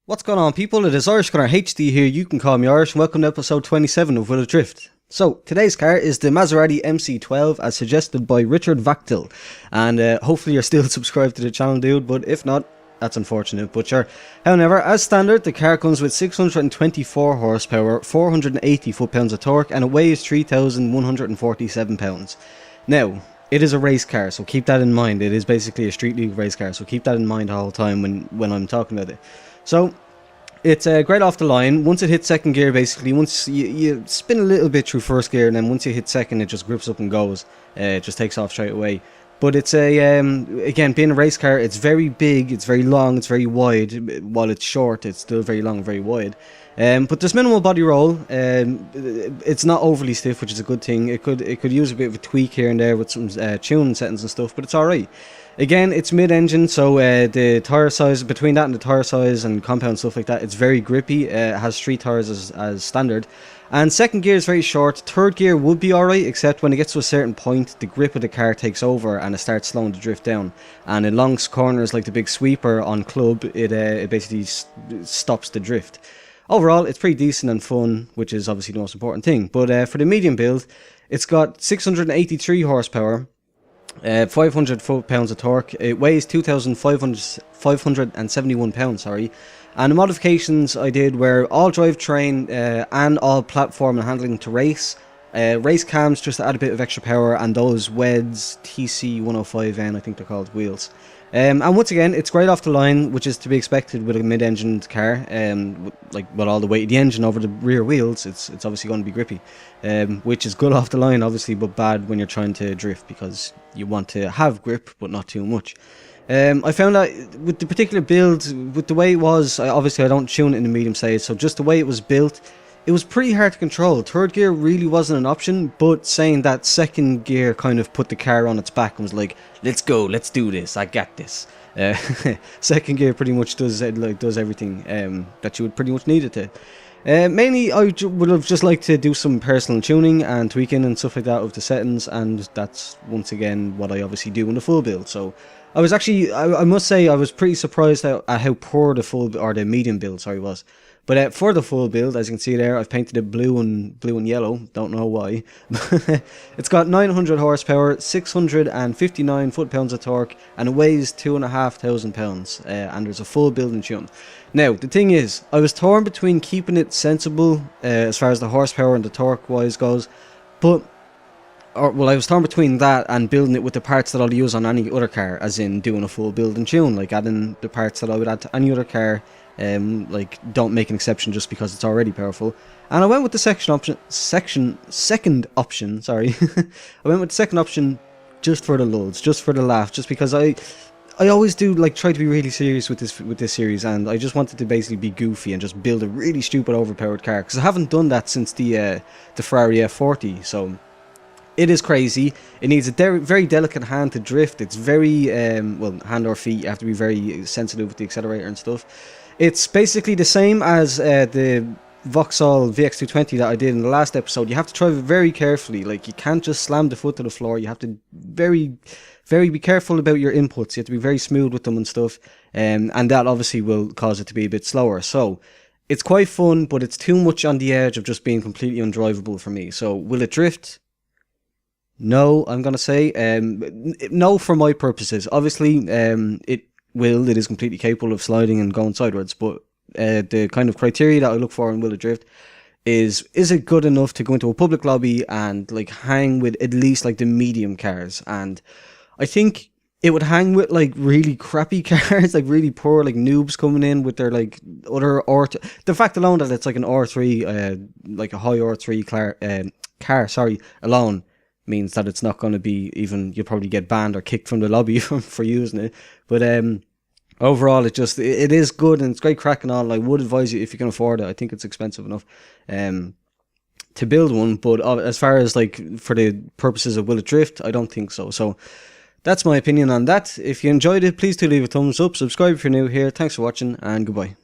What's going on, people? It is Irish Gunner HD here. You can call me Irish, and welcome to episode 27 of Will It Drift. So, today's car is the Maserati MC12 as suggested by Richard Vachtel. And hopefully you're still subscribed to the channel, dude, but if not, that's unfortunate, but sure. However, as standard, the car comes with 624 horsepower, 480 foot-pounds of torque, and it weighs 3,147 pounds. Now, it is a race car, so keep that in mind. It is basically a street league race car, so keep that in mind the whole time when I'm talking about it. So, it's great off the line. Once it hits second gear, basically, once you spin a little bit through first gear, and then once you hit second, it just grips up and goes. It just takes off straight away. But it's again, being a race car, it's very big, it's very long, it's very wide. While it's short, it's still very long and very wide. But there's minimal body roll. It's not overly stiff, which is a good thing. It could use a bit of a tweak here and there with some tuning settings and stuff, but it's alright. Again, it's mid-engine, so the tyre size, between that and the tyre size and compound stuff like that, it's very grippy. It has 3 tyres as standard. And second gear is very short. Third gear would be alright, except when it gets to a certain point, the grip of the car takes over and it starts slowing the drift down. And in long corners like the big sweeper on club, it basically stops the drift. Overall, it's pretty decent and fun, which is obviously the most important thing. But for the medium build, it's got 683 horsepower. 500 foot-pounds of torque. It weighs 2,571 pounds, sorry. And the modifications I did were all drivetrain and all platform and handling to race. Race cams just to add a bit of extra power, and those WEDS TC105N, I think they're called, wheels. And once again, it's great off the line, which is to be expected with a mid-engined car. Like with all the weight of the engine over the rear wheels, it's obviously going to be grippy, which is good off the line, obviously, but bad when you're trying to drift because you want to have grip, but not too much. I found that with the particular build, with the way it was, obviously I don't tune it in the medium stage, so just the way it was built, it was pretty hard to control. Third gear really wasn't an option, but saying that second gear kind of put the car on its back and was like, let's go, let's do this, I got this. Second gear pretty much does everything that you would pretty much need it to. Mainly I would have just liked to do some personal tuning and tweaking and stuff like that of the settings, and that's once again what I obviously do in the full build. So I was actually, I must say, I was pretty surprised at how poor the full, or the medium build, sorry, was. But for the full build, as you can see there, I've painted it blue and yellow. Don't know why. It's got 900 horsepower, 659 foot-pounds of torque, and it weighs 2,500 pounds. And there's a full build and tune. Now, the thing is, I was torn between keeping it sensible as far as the horsepower and the torque-wise goes, but I was torn between that and building it with the parts that I'll use on any other car, as in doing a full build and tune, like adding the parts that I would add to any other car. Like, don't make an exception just because it's already powerful. And I went with the second option, sorry. I went with the second option just for the lulz, just for the laugh, just because I always do like try to be really serious with this series, and I just wanted to basically be goofy and just build a really stupid overpowered car, because I haven't done that since the Ferrari F40. So it is crazy. It needs a very delicate hand to drift. It's very well, hand or feet. You have to be very sensitive with the accelerator and stuff. It's basically the same as the Vauxhall VX220 that I did in the last episode. You have to drive it very carefully. Like, you can't just slam the foot to the floor. You have to very be careful about your inputs. You have to be very smooth with them and stuff. And that obviously will cause it to be a bit slower. So it's quite fun, but it's too much on the edge of just being completely undrivable for me. So will it drift? No, I'm going to say. No for my purposes. Obviously, it is completely capable of sliding and going sideways, but the kind of criteria that I look for in Will It Drift is it good enough to go into a public lobby and like hang with at least like the medium cars? And I think it would hang with like really crappy cars, like really poor, like noobs coming in with their like other the fact alone that it's like an R3, like a high R3 car, sorry, alone means that it's not going to be even, you'll probably get banned or kicked from the lobby for using it. But overall, it is good and it's great crack and all. I would advise you, if you can afford it. I think it's expensive enough to build one, but as far as like for the purposes of Will It Drift, I don't think so. So that's my opinion on that. If you enjoyed it, please do leave a thumbs up, subscribe if you're new here. Thanks for watching, and goodbye.